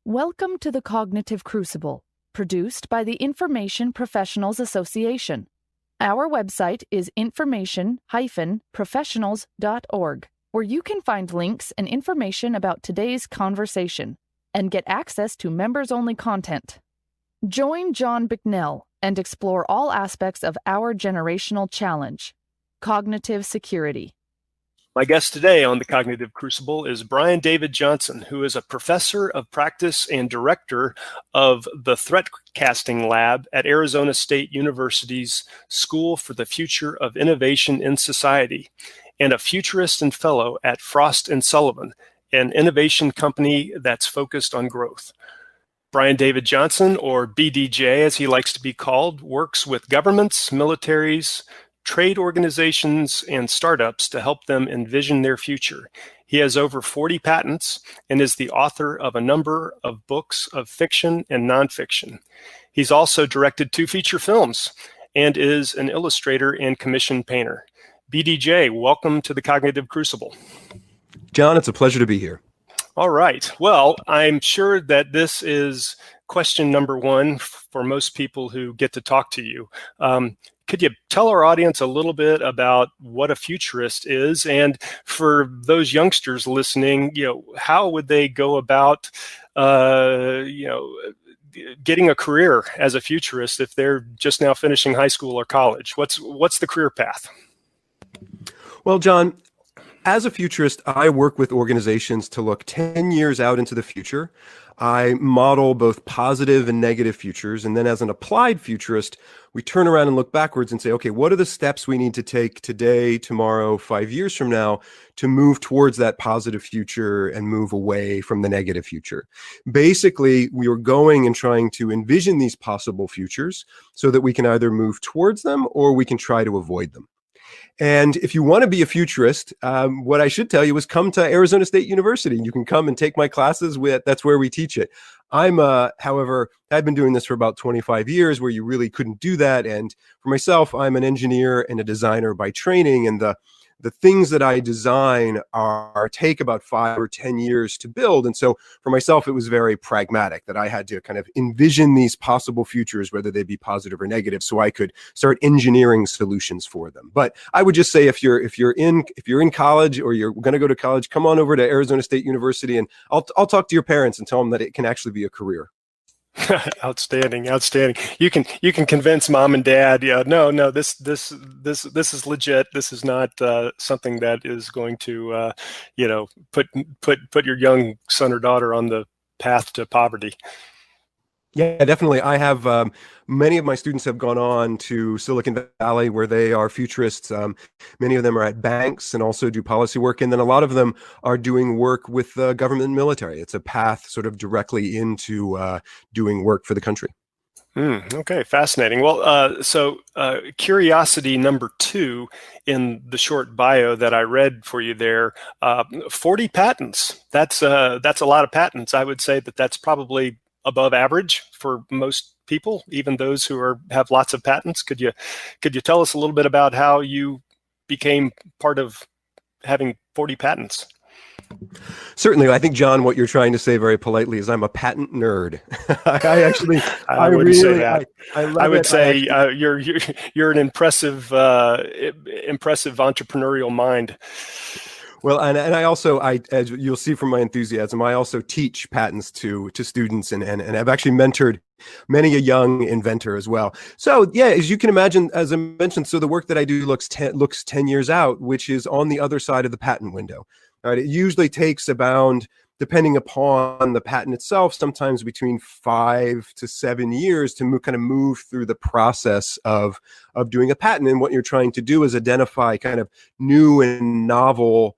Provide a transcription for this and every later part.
Welcome to the Cognitive Crucible, produced by the Information Professionals Association. Our website is information-professionals.org, where you can find links and information about today's conversation and get access to members-only content. Join John Bicknell and explore all aspects of our generational challenge, cognitive security. My guest today on the Cognitive Crucible is Brian David Johnson, who is a professor of practice and director of the Threatcasting Lab at Arizona State University's School for the Future of Innovation in Society, and a Futurist and Fellow at Frost Sullivan, an innovation company that's focused on growth. Brian David Johnson, or BDJ as he likes to be called, works with governments, militaries, trade organizations, and startups to help them envision their future. He has over 40 patents and is the author of a number of books of fiction and nonfiction. He's also directed 2 feature films and is an illustrator and commission painter. BDJ, welcome to the Cognitive Crucible. John, it's a pleasure to be here. All right. Well, I'm sure that this is question number 1 for most people who get to talk to you. Could you tell our audience a little bit about what a futurist is? And for those youngsters listening, how would they go about, getting a career as a futurist if they're just now finishing high school or college? What's the career path? Well, John, as a futurist, I work with organizations to look 10 years out into the future. I model both positive and negative futures. And then as an applied futurist, we turn around and look backwards and say, okay, what are the steps we need to take today, tomorrow, 5 years from now to move towards that positive future and move away from the negative future? Basically, we are going and trying to envision these possible futures so that we can either move towards them or we can try to avoid them. And if you want to be a futurist, what I should tell you is come to Arizona State University. You can come and take my classes. That's where we teach it. However, I've been doing this for about 25 years where you really couldn't do that. And for myself, I'm an engineer and a designer by training. And the things that I design take about 5 or 10 years to build. And so for myself, it was very pragmatic that I had to kind of envision these possible futures, whether they be positive or negative, so I could start engineering solutions for them. But I would just say if you're in college or you're going to go to college, come on over to Arizona State University, and I'll talk to your parents and tell them that it can actually be a career. Outstanding. You can convince mom and dad. Yeah, no, this is legit. This is not something that is going to put your young son or daughter on the path to poverty. Yeah, definitely. I have many of my students have gone on to Silicon Valley where they are futurists. Many of them are at banks and also do policy work. And then a lot of them are doing work with the government and military. It's a path sort of directly into doing work for the country. Okay, fascinating. Well, so curiosity number 2 in the short bio that I read for you there, 40 patents. That's a lot of patents. I would say that's probably above average for most people, even those who have lots of patents. Could you tell us a little bit about how you became part of having 40 patents? Certainly. I think, John, what you're trying to say very politely is I'm a patent nerd. I wouldn't really say that. I would say you're an impressive entrepreneurial mind. Well, and I also, as you'll see from my enthusiasm, I also teach patents to students and I've actually mentored many a young inventor as well. So yeah, as you can imagine, as I mentioned, so the work that I do looks 10 years out, which is on the other side of the patent window. All right, it usually takes about, depending upon the patent itself, sometimes between 5 to 7 years to move through the process of doing a patent. And what you're trying to do is identify kind of new and novel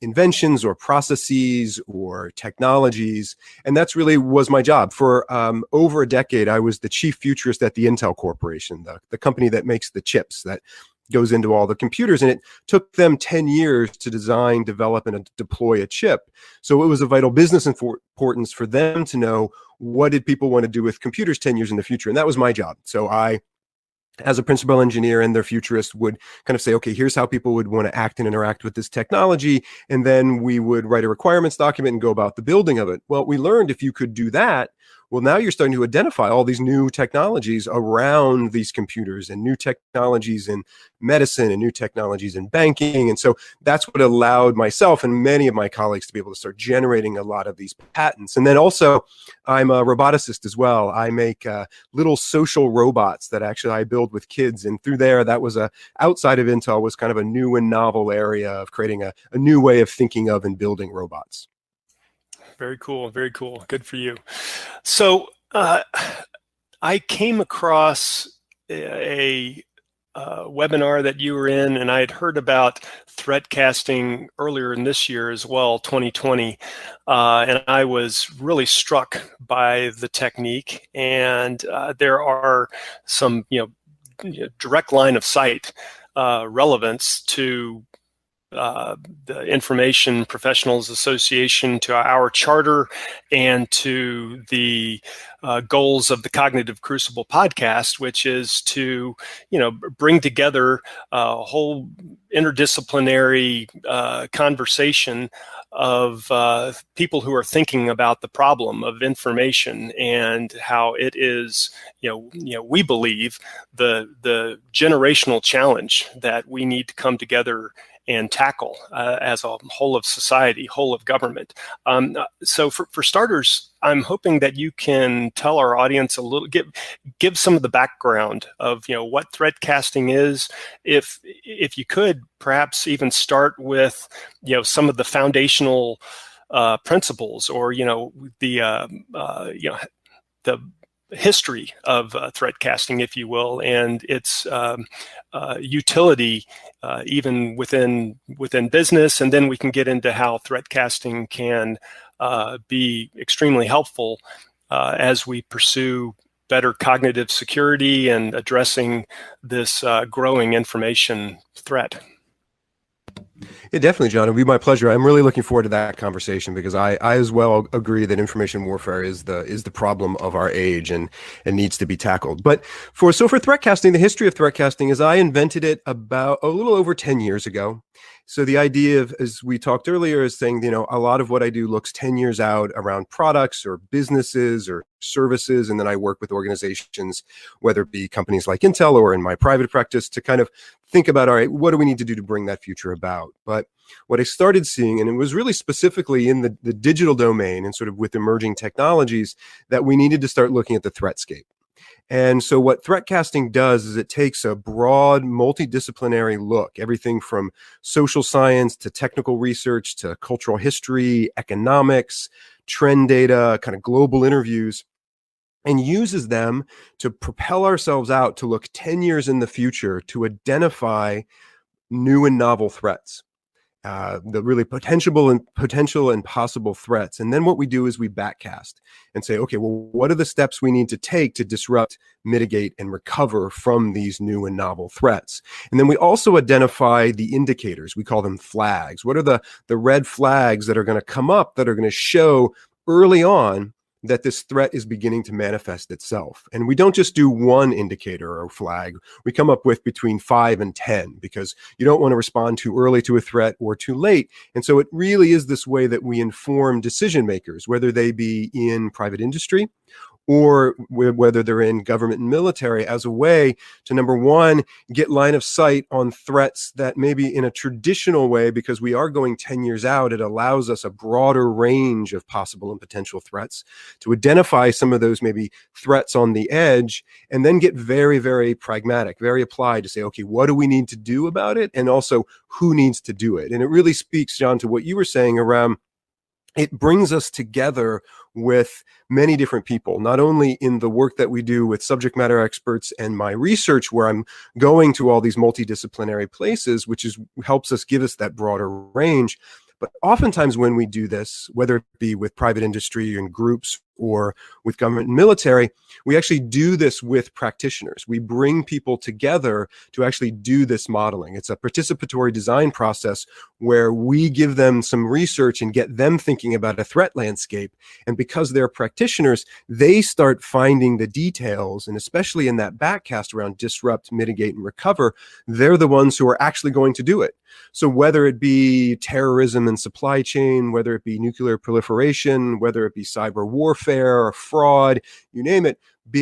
inventions or processes or technologies. And that's really was my job. For over a decade, I was the chief futurist at the Intel Corporation, the company that makes the chips that goes into all the computers. And it took them 10 years to design, develop, and deploy a chip. So it was of vital business importance for them to know what did people want to do with computers 10 years in the future. And that was my job. So I as a principal engineer and their futurist would kind of say, okay, here's how people would want to act and interact with this technology. And then we would write a requirements document and go about the building of it. Well, we learned if you could do that, well, now you're starting to identify all these new technologies around these computers and new technologies in medicine and new technologies in banking. And so that's what allowed myself and many of my colleagues to be able to start generating a lot of these patents. And then also, I'm a roboticist as well. I make little social robots that actually I build with kids. And through there, that was outside of Intel, was kind of a new and novel area of creating a new way of thinking of and building robots. Very cool. Very cool. Good for you. So I came across a webinar that you were in, and I had heard about threatcasting earlier in this year as well, 2020, and I was really struck by the technique. And there are some, direct line of sight relevance to the Information Professionals Association, to our charter, and to the goals of the Cognitive Crucible podcast, which is to, bring together a whole interdisciplinary conversation of people who are thinking about the problem of information and how it is, we believe the generational challenge that we need to come together and tackle as a whole of society, whole of government. So for starters, I'm hoping that you can tell our audience a little, give some of the background of what threatcasting is. If you could perhaps even start with some of the foundational principles, or the history of threatcasting, if you will, and its utility even within business, and then we can get into how threatcasting can be extremely helpful as we pursue better cognitive security and addressing this growing information threat. Yeah, definitely, John. It'll be my pleasure. I'm really looking forward to that conversation because I as well agree that information warfare is the problem of our age and needs to be tackled. But for threatcasting, the history of threatcasting is I invented it about a little over 10 years ago. So the idea of, as we talked earlier, is saying, a lot of what I do looks 10 years out around products or businesses or services. And then I work with organizations, whether it be companies like Intel or in my private practice, to kind of think about, all right, what do we need to do to bring that future about? But what I started seeing, and it was really specifically in the digital domain and sort of with emerging technologies, that we needed to start looking at the threatscape. And so what threatcasting does is it takes a broad, multidisciplinary look, everything from social science to technical research to cultural history, economics, trend data, kind of global interviews, and uses them to propel ourselves out to look 10 years in the future to identify new and novel threats. The really potential and possible threats. And then what we do is we backcast and say, okay, well, what are the steps we need to take to disrupt, mitigate, and recover from these new and novel threats? And then we also identify the indicators. We call them flags. What are the red flags that are going to come up that are going to show early on that this threat is beginning to manifest itself? And we don't just do one indicator or flag. We come up with between 5 and 10 because you don't want to respond too early to a threat or too late. And so it really is this way that we inform decision makers, whether they be in private industry or whether they're in government and military, as a way to, number one, get line of sight on threats that maybe in a traditional way, because we are going 10 years out, it allows us a broader range of possible and potential threats to identify some of those maybe threats on the edge, and then get very, very pragmatic, very applied to say, okay, what do we need to do about it? And also who needs to do it? And it really speaks, John, to what you were saying around it brings us together with many different people, not only in the work that we do with subject matter experts and my research, where I'm going to all these multidisciplinary places, which helps us give us that broader range. But oftentimes when we do this, whether it be with private industry and groups or with government and military, we actually do this with practitioners. We bring people together to actually do this modeling. It's a participatory design process where we give them some research and get them thinking about a threat landscape. And because they're practitioners, they start finding the details. And especially in that backcast around disrupt, mitigate, and recover, they're the ones who are actually going to do it. So whether it be terrorism and supply chain, whether it be nuclear proliferation, whether it be cyber warfare or fraud, you name it,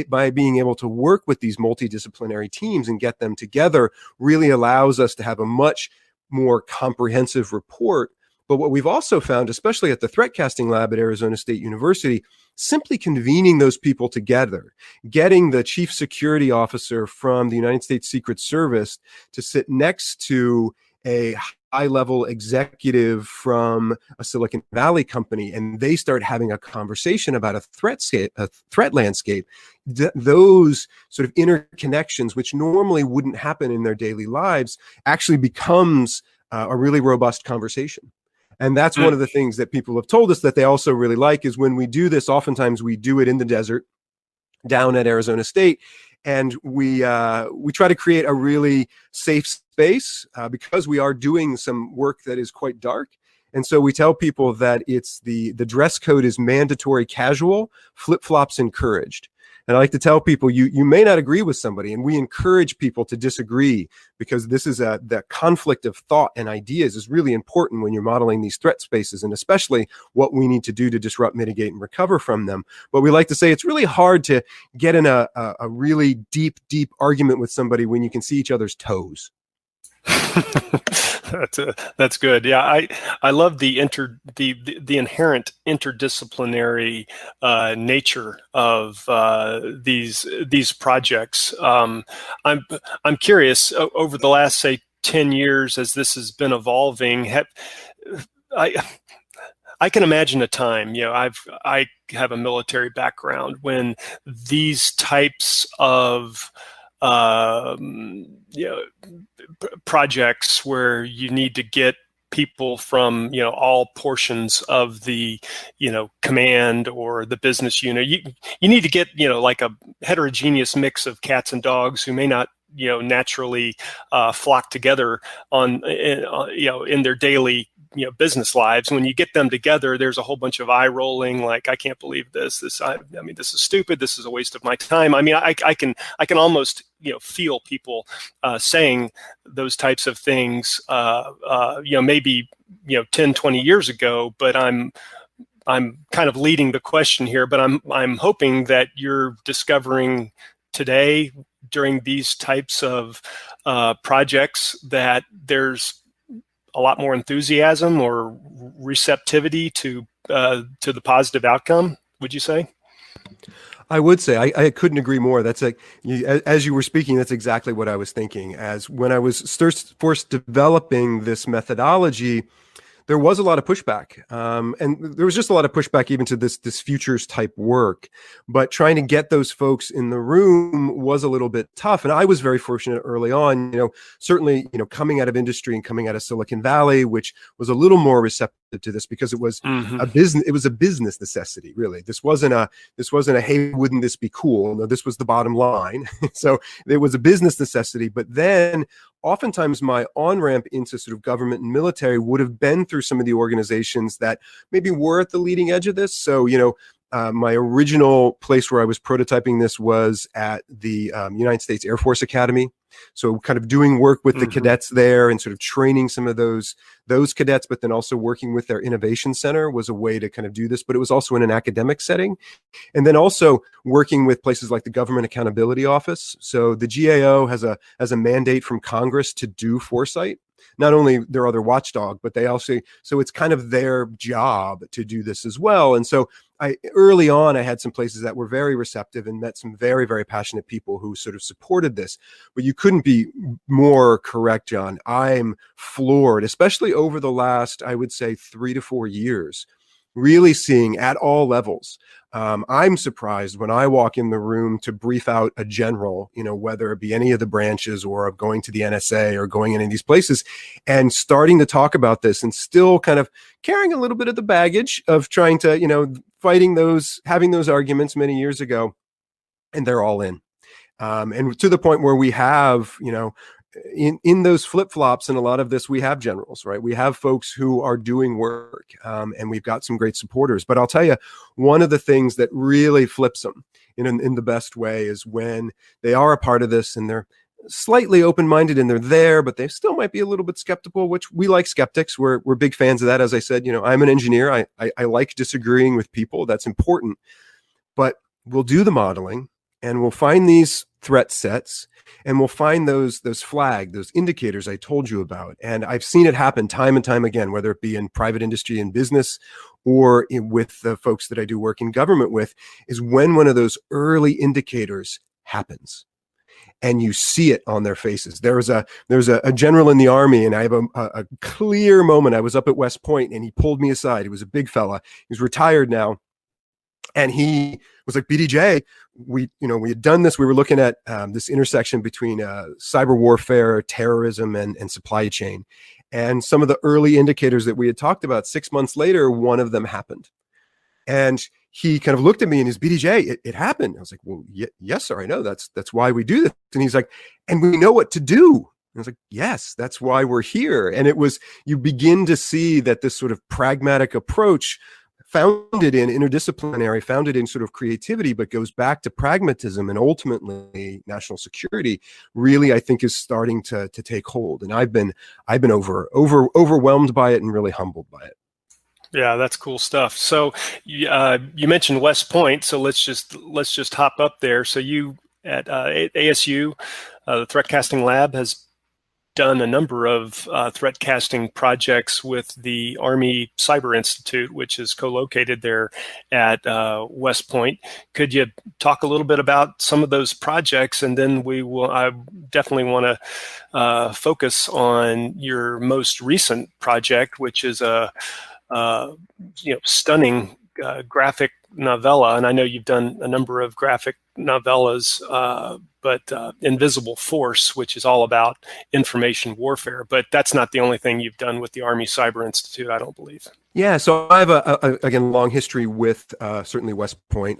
by being able to work with these multidisciplinary teams and get them together really allows us to have a much more comprehensive report. But what we've also found, especially at the Threatcasting Lab at Arizona State University, simply convening those people together, getting the chief security officer from the United States Secret Service to sit next to a high-level executive from a Silicon Valley company, and they start having a conversation about a threat landscape. Those sort of interconnections, which normally wouldn't happen in their daily lives, actually becomes a really robust conversation. And that's one of the things that people have told us that they also really like is when we do this, oftentimes we do it in the desert down at Arizona State. And we try to create a really safe space because we are doing some work that is quite dark. And so we tell people that it's the dress code is mandatory casual, flip-flops encouraged. And I like to tell people, you may not agree with somebody, and we encourage people to disagree because this is the conflict of thought and ideas is really important when you're modeling these threat spaces, and especially what we need to do to disrupt, mitigate, and recover from them. But we like to say it's really hard to get in a really deep argument with somebody when you can see each other's toes. That's good. Yeah, I love the inherent interdisciplinary nature of these projects. I'm curious, over the last, say, 10 years, as this has been evolving, I can imagine a time, I have a military background, when these types of projects where you need to get people from all portions of the command or the business unit, you need to get like a heterogeneous mix of cats and dogs who may not naturally flock together in their daily business lives. When you get them together, there's a whole bunch of eye rolling, like, I can't believe this. This is stupid. This is a waste of my time. I mean, I can almost feel people saying those types of things maybe 10, 20 years ago, but I'm kind of leading the question here, but I'm hoping that you're discovering today during these types of projects that there's a lot more enthusiasm or receptivity to the positive outcome, would you say? I would say I couldn't agree more. That's as you were speaking, that's exactly what I was thinking. As when I was first developing this methodology, there was a lot of pushback, and there was just a lot of pushback even to this futures type work. But trying to get those folks in the room was a little bit tough. And I was very fortunate early on. Certainly, coming out of industry and coming out of Silicon Valley, which was a little more receptive to this because it was a business. It was a business necessity, really. This wasn't a hey, wouldn't this be cool? No, this was the bottom line. So it was a business necessity. But then, oftentimes, my on-ramp into sort of government and military would have been through some of the organizations that maybe were at the leading edge of this. So, my original place where I was prototyping this was at the United States Air Force Academy. So kind of doing work with the cadets there and sort of training some of those cadets, but then also working with their innovation center was a way to kind of do this, but it was also in an academic setting. And then also working with places like the Government Accountability Office. So the GAO has a mandate from Congress to do foresight. Not only their other watchdog, but they also, so it's kind of their job to do this as well. And so early on, I had some places that were very receptive and met some very, very passionate people who sort of supported this. But you couldn't be more correct, John. I'm floored, especially over the last, I would say, 3 to 4 years, really seeing at all levels. I'm surprised when I walk in the room to brief out a general, whether it be any of the branches or going to the NSA or going in any of these places and starting to talk about this and still kind of carrying a little bit of the baggage of trying to, having those arguments many years ago, and they're all in. And to the point where we have, in those flip-flops and a lot of this, we have generals, right? We have folks who are doing work, and we've got some great supporters. But I'll tell you, one of the things that really flips them in the best way is when they are a part of this and they're slightly open-minded and they're there, but they still might be a little bit skeptical, which we like skeptics. We're big fans of that. As I said, I'm an engineer. I like disagreeing with people. That's important. But we'll do the modeling and we'll find these threat sets and we'll find those those indicators I told you about. And I've seen it happen time and time again, whether it be in private industry and business or with the folks that I do work in government with, is when one of those early indicators happens and you see it on their faces. There's a general in the Army, and I have a clear moment. I was up at West Point and he pulled me aside. He was a big fella. He's retired now. And he was like, BDJ, we had done this. We were looking at this intersection between cyber warfare, terrorism, and supply chain. And some of the early indicators that we had talked about, 6 months later, one of them happened. And he kind of looked at me and his BDJ, it happened. I was like, well, yes, sir, I know. That's why we do this. And he's like, and we know what to do. And I was like, yes, that's why we're here. And it was, you begin to see that this sort of pragmatic approach, founded in interdisciplinary, founded in sort of creativity, but goes back to pragmatism and ultimately national security, really, I think, is starting to take hold. And I've been overwhelmed by it and really humbled by it. Yeah, that's cool stuff. So you mentioned West Point, so let's just hop up there. So you at ASU, the Threatcasting Lab has done a number of threat casting projects with the Army Cyber Institute, which is co-located there at West Point. Could you talk a little bit about some of those projects, and then I definitely want to focus on your most recent project, which is a stunning graphic novella, and I know you've done a number of graphic novellas, but Invisible Force, which is all about information warfare. But that's not the only thing you've done with the Army Cyber Institute, I don't believe. Yeah, so I have again, long history with certainly West Point,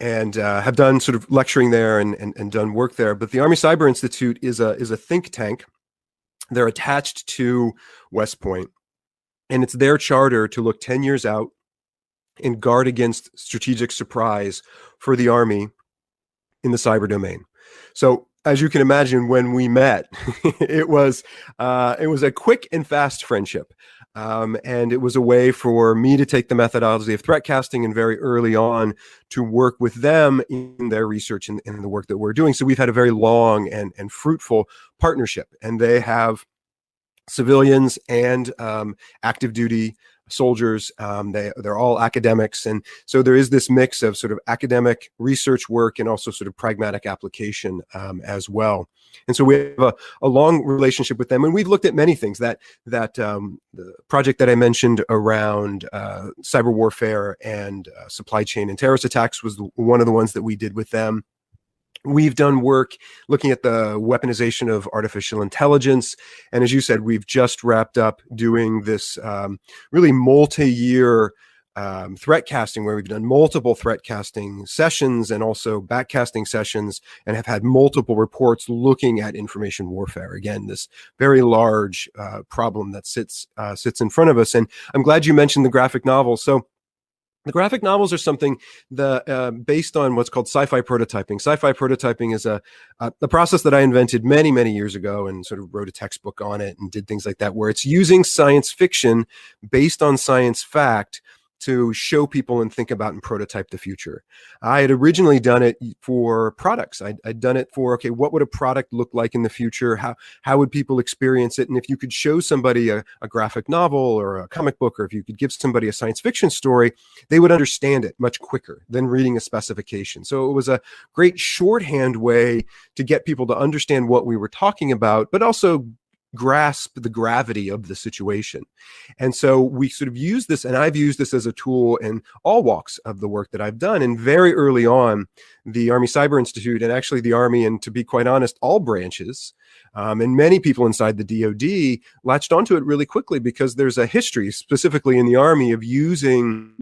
and have done sort of lecturing there and done work there. But the Army Cyber Institute is a think tank. They're attached to West Point, and it's their charter to look 10 years out and guard against strategic surprise for the Army in the cyber domain. So as you can imagine, when we met, it was a quick and fast friendship. And it was a way for me to take the methodology of threat casting and very early on to work with them in their research and the work that we're doing. So we've had a very long and fruitful partnership, and they have civilians and active duty soldiers. They're all academics. And so there is this mix of sort of academic research work and also sort of pragmatic application as well. And so we have a long relationship with them. And we've looked at many things. The project that I mentioned around cyber warfare and supply chain and terrorist attacks was one of the ones that we did with them. We've done work looking at the weaponization of artificial intelligence. And as you said, we've just wrapped up doing this really multi-year threat casting, where we've done multiple threat casting sessions and also backcasting sessions, and have had multiple reports looking at information warfare. Again, this very large problem that sits in front of us. And I'm glad you mentioned the graphic novel. So the graphic novels are something based on what's called sci-fi prototyping. Sci-fi prototyping is a process that I invented many, many years ago and sort of wrote a textbook on it and did things like that, where it's using science fiction based on science fact to show people and think about and prototype the future. I had originally done it for products. I'd done it for, okay, what would a product look like in the future? How would people experience it? And if you could show somebody a graphic novel or a comic book, or if you could give somebody a science fiction story, they would understand it much quicker than reading a specification. So it was a great shorthand way to get people to understand what we were talking about, but also grasp the gravity of the situation. And so we sort of use this, and I've used this as a tool in all walks of the work that I've done. And very early on, the Army Cyber Institute, and actually the Army, and to be quite honest, all branches, and many people inside the DoD latched onto it really quickly, because there's a history, specifically in the Army, of using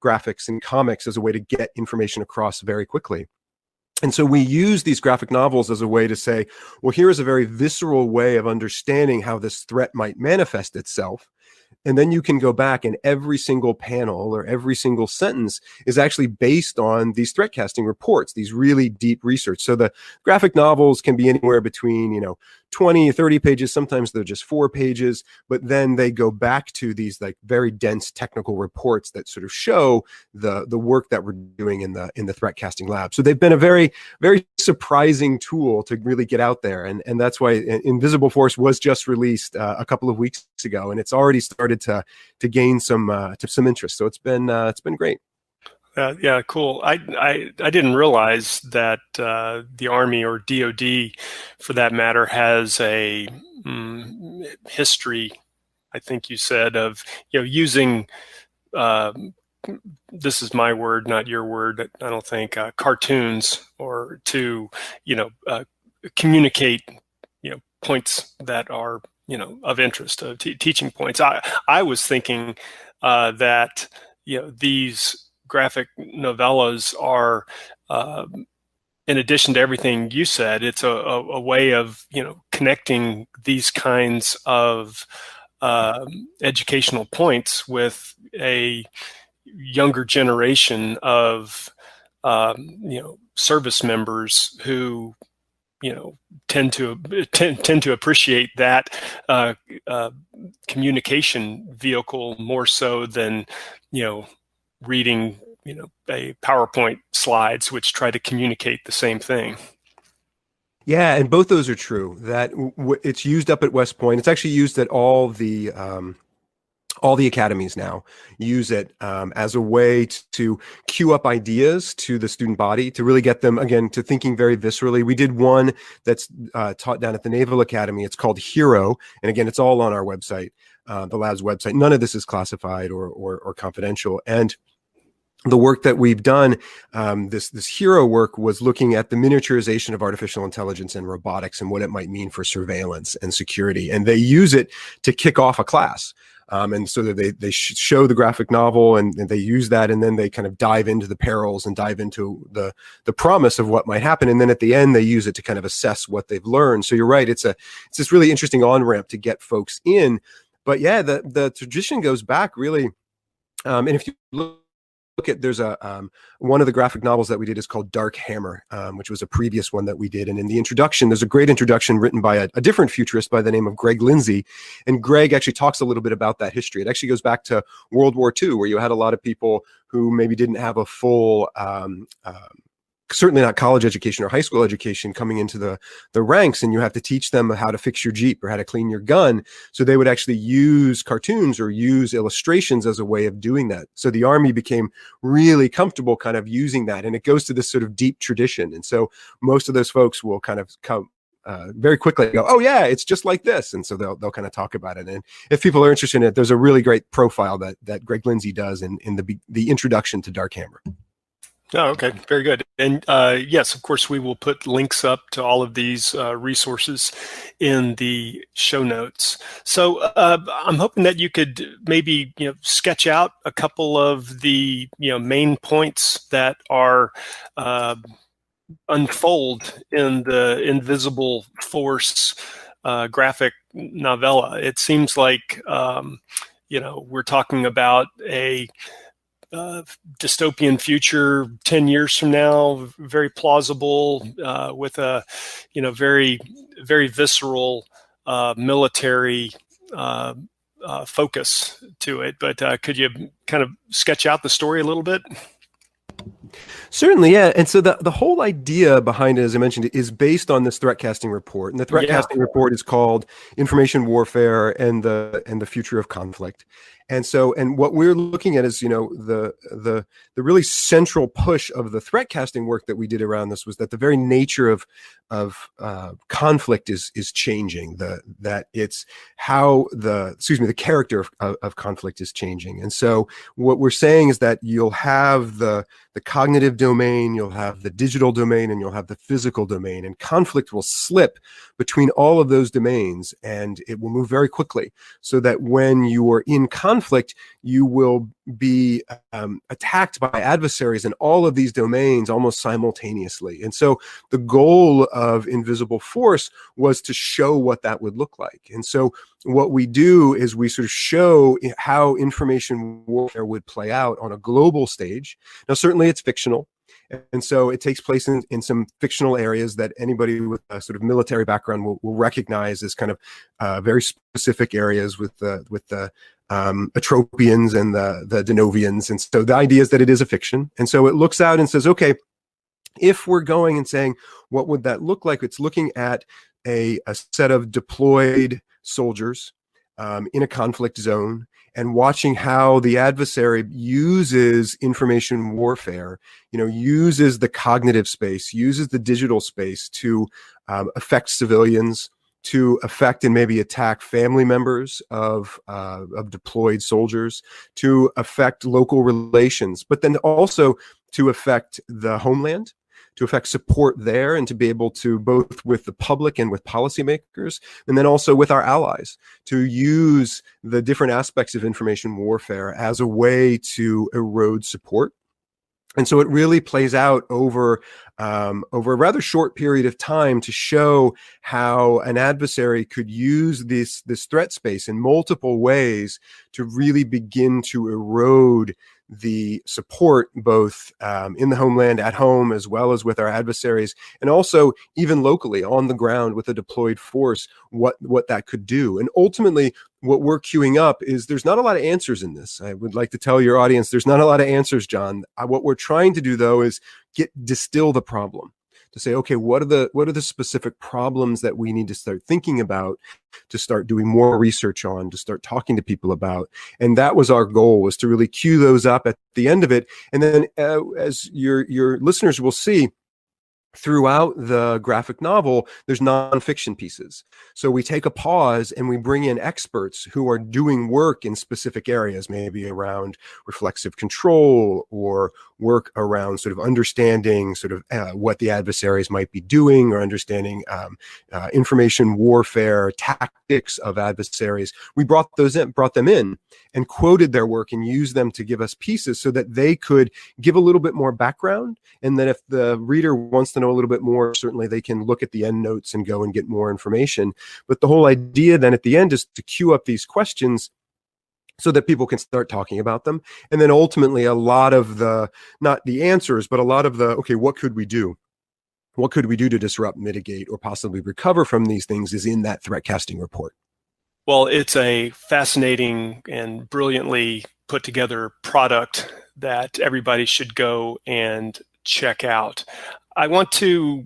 graphics and comics as a way to get information across very quickly. And so we use these graphic novels as a way to say, well, here is a very visceral way of understanding how this threat might manifest itself. And then you can go back, and every single panel or every single sentence is actually based on these threat casting reports, these really deep research. So the graphic novels can be anywhere between, 20, 30 pages. Sometimes they're just 4 pages, but then they go back to these like very dense technical reports that sort of show the work that we're doing in the threat casting lab. So they've been a very, very surprising tool to really get out there. And that's why Invisible Force was just released a couple of weeks ago, and it's already started to gain some interest. So it's been great. Yeah, cool. I didn't realize that the Army, or DoD, for that matter, has a history. I think you said of using. This is my word, not your word. I don't think cartoons, or to communicate points that are of interest, teaching points. I was thinking that these graphic novellas are, in addition to everything you said, it's a way of connecting these kinds of educational points with a younger generation of service members who tend to appreciate that communication vehicle more so than reading a PowerPoint slides which try to communicate the same thing. Yeah, and both those are true. That it's used up at West Point. It's actually used at all the academies now. Use it as a way to queue up ideas to the student body, to really get them, again, to thinking very viscerally. We did one that's taught down at the Naval Academy. It's called Hero. And again, it's all on our website, the lab's website. None of this is classified or confidential. And the work that we've done, this hero work, was looking at the miniaturization of artificial intelligence and robotics and what it might mean for surveillance and security. And they use it to kick off a class. And so that they show the graphic novel, and they use that, and then they kind of dive into the perils and dive into the promise of what might happen. And then at the end, they use it to kind of assess what they've learned. So you're right. It's this really interesting on-ramp to get folks in. But yeah, the tradition goes back really. And if you look at, there's one of the graphic novels that we did is called Dark Hammer, which was a previous one that we did. And in the introduction, there's a great introduction written by a different futurist by the name of Greg Lindsay. And Greg actually talks a little bit about that history. It actually goes back to World War II, where you had a lot of people who maybe didn't have a full, certainly not college education or high school education, coming into the ranks, and you have to teach them how to fix your Jeep or how to clean your gun. So they would actually use cartoons or use illustrations as a way of doing that. So the Army became really comfortable kind of using that, and it goes to this sort of deep tradition. And so most of those folks will kind of come very quickly go, oh yeah, it's just like this. And so they'll kind of talk about it. And if people are interested in it, there's a really great profile that Greg Lindsay does in the introduction to Dark Hammer. Oh, okay. Very good. And yes, of course, we will put links up to all of these resources in the show notes. So I'm hoping that you could maybe sketch out a couple of the main points that are unfold in the Invisible Force graphic novella. It seems like we're talking about a dystopian future 10 years from now, very plausible, with a very, very visceral military focus to it. But could you kind of sketch out the story a little bit? Certainly, yeah. And so the whole idea behind it, as I mentioned, is based on this threatcasting report. And the threatcasting report is called Information Warfare and the Future of Conflict. And what we're looking at is, the really central push of the threat casting work that we did around this was that the very nature of conflict is changing. That it's how the character of conflict is changing. And so what we're saying is that you'll have the cognitive domain, you'll have the digital domain, and you'll have the physical domain. And conflict will slip between all of those domains, and it will move very quickly, so that when you are in conflict, you will be attacked by adversaries in all of these domains almost simultaneously. And so the goal of Invisible Force was to show what that would look like. And so what we do is we sort of show how information warfare would play out on a global stage. Now, certainly it's fictional. And so it takes place in some fictional areas that anybody with a sort of military background will recognize as kind of very specific areas with the Atropians and the Denovians. And so the idea is that it is a fiction. And so it looks out and says, okay, if we're going and saying, what would that look like? It's looking at a set of deployed soldiers in a conflict zone, and watching how the adversary uses information warfare, uses the cognitive space, uses the digital space to affect civilians, to affect and maybe attack family members of deployed soldiers, to affect local relations, but then also to affect the homeland, to affect support there, and to be able to, both with the public and with policymakers, and then also with our allies, to use the different aspects of information warfare as a way to erode support. And so it really plays out over a rather short period of time to show how an adversary could use this threat space in multiple ways to really begin to erode the support, both in the homeland, at home, as well as with our adversaries, and also even locally on the ground with a deployed force, what that could do. And ultimately, what we're queuing up is there's not a lot of answers in this. I would like to tell your audience there's not a lot of answers, John. What we're trying to do, though, is distill the problem, to say, okay, what are the specific problems that we need to start thinking about, to start doing more research on, to start talking to people about. And that was our goal, was to really queue those up at the end of it. And then as your listeners will see, throughout the graphic novel, there's nonfiction pieces. So we take a pause and we bring in experts who are doing work in specific areas, maybe around reflexive control, or work around sort of understanding sort of what the adversaries might be doing, or understanding information warfare tactics of adversaries. We brought them in and quoted their work and used them to give us pieces so that they could give a little bit more background. And then if the reader wants to know a little bit more, certainly they can look at the end notes and go and get more information. But the whole idea then at the end is to queue up these questions so that people can start talking about them. And then ultimately a lot of not the answers, but a lot of okay, what could we do? What could we do to disrupt, mitigate, or possibly recover from these things is in that threat casting report. Well, it's a fascinating and brilliantly put together product that everybody should go and check out. I want to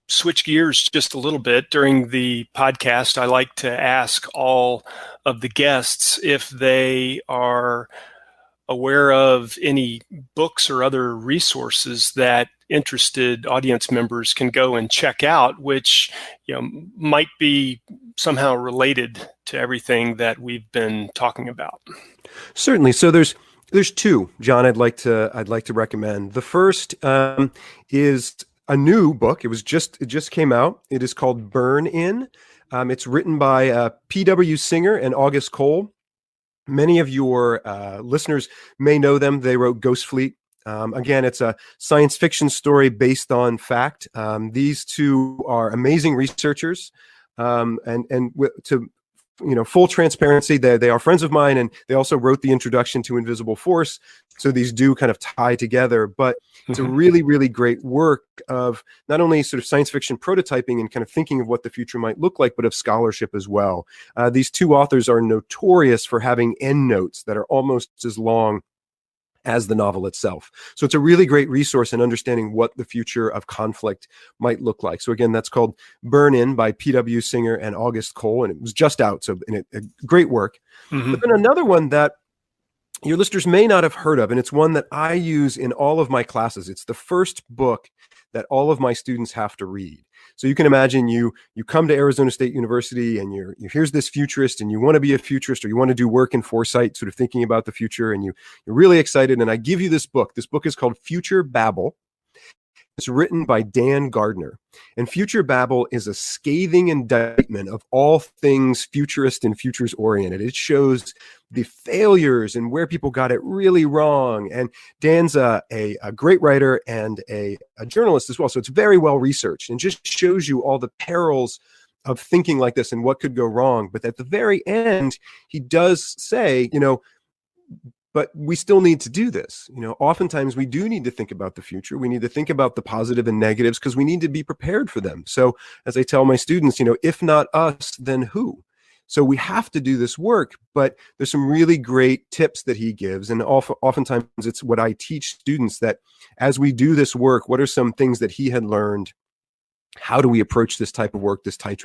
switch gears just a little bit. During the podcast, I like to ask all of the guests if they are aware of any books or other resources that interested audience members can go and check out, which might be somehow related to everything that we've been talking about. Certainly. So there's two, John, I'd like to recommend. The first is a new book. It just came out. It is called Burn In. It's written by P.W. Singer and August Cole. Many of your listeners may know them. They wrote Ghost Fleet. Again, it's a science fiction story based on fact. These two are amazing researchers, full transparency, they are friends of mine, and they also wrote the introduction to Invisible Force. So these do kind of tie together, but it's a really, really great work of not only sort of science fiction prototyping and kind of thinking of what the future might look like, but of scholarship as well. These two authors are notorious for having endnotes that are almost as long as the novel itself. So it's a really great resource in understanding what the future of conflict might look like. So again, that's called Burn In by P.W. Singer and August Cole, and it was just out. So a great work. But then another one that your listeners may not have heard of, and it's one that I use in all of my classes. It's the first book that all of my students have to read. So you can imagine you come to Arizona State University and you're here's this futurist and you want to be a futurist or you want to do work in foresight, sort of thinking about the future, and you're really excited. And I give you this book. This book is called Future Babble. It's written by Dan Gardner. And Future Babble is a scathing indictment of all things futurist and futures oriented. It shows the failures and where people got it really wrong. And Dan's a great writer and a journalist as well. So it's very well researched and just shows you all the perils of thinking like this and what could go wrong. But at the very end, he does say, but we still need to do this. Oftentimes we do need to think about the future. We need to think about the positive and negatives because we need to be prepared for them. So as I tell my students, if not us, then who? So we have to do this work, but there's some really great tips that he gives. And oftentimes it's what I teach students, that as we do this work, what are some things that he had learned? How do we approach this type of work, this type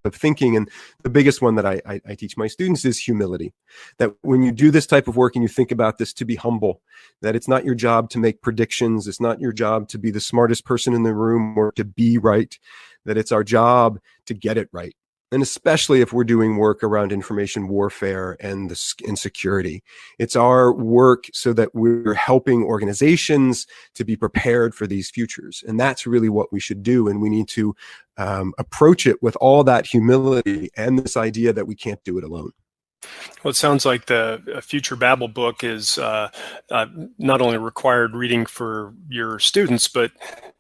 of thinking? And the biggest one that I teach my students is humility. That when you do this type of work and you think about this, to be humble, that it's not your job to make predictions. It's not your job to be the smartest person in the room or to be right, that it's our job to get it right. And especially if we're doing work around information warfare and security, it's our work so that we're helping organizations to be prepared for these futures. And that's really what we should do. And we need to approach it with all that humility and this idea that we can't do it alone. Well, it sounds like the Future Babble book is not only required reading for your students, but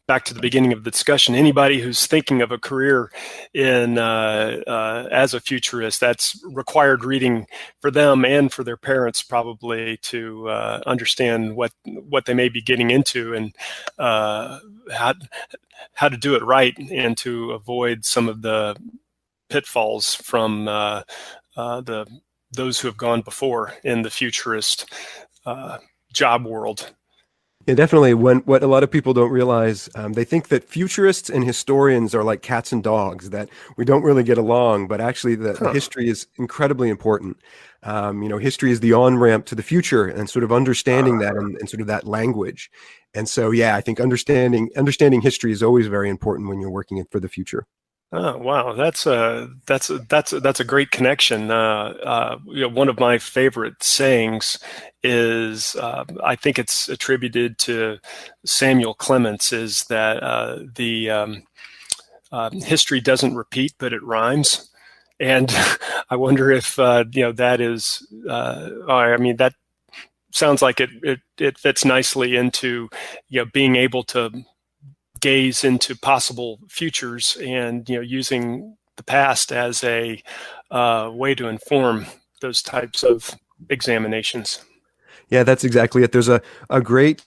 back to the beginning of the discussion, anybody who's thinking of a career in as a futurist, that's required reading for them and for their parents, probably, to understand what they may be getting into and how to do it right and to avoid some of the pitfalls from those who have gone before in the futurist job world. Yeah, definitely. What a lot of people don't realize, they think that futurists and historians are like cats and dogs, that we don't really get along, but actually the history is incredibly important. History is the on-ramp to the future and sort of understanding that and sort of that language. And so, yeah, I think understanding history is always very important when you're working for the future. Oh, wow, that's a great connection. One of my favorite sayings is, I think it's attributed to Samuel Clemens, is that the history doesn't repeat, but it rhymes. And I wonder if that is. That sounds like it fits nicely into being able to gaze into possible futures and using the past as a way to inform those types of examinations. Yeah, that's exactly it. There's a great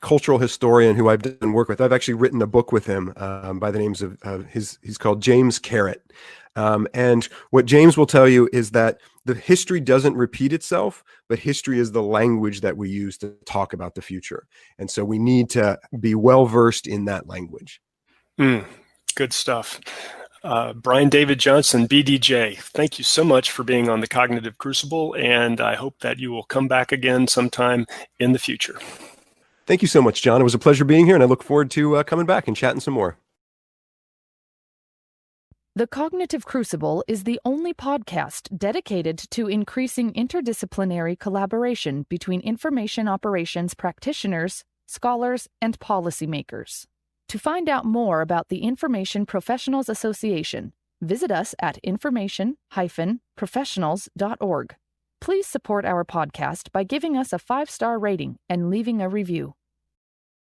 cultural historian who I've done work with. I've actually written a book with him by the names of he's called James Carrot. And what James will tell you is that the history doesn't repeat itself, but history is the language that we use to talk about the future. And so we need to be well versed in that language. Good stuff. Brian David Johnson, BDJ, thank you so much for being on the Cognitive Crucible, and I hope that you will come back again sometime in the future. Thank you so much, John. It was a pleasure being here, and I look forward to coming back and chatting some more. The Cognitive Crucible is the only podcast dedicated to increasing interdisciplinary collaboration between information operations practitioners, scholars, and policymakers. To find out more about the Information Professionals Association, visit us at information-professionals.org. Please support our podcast by giving us a 5-star rating and leaving a review.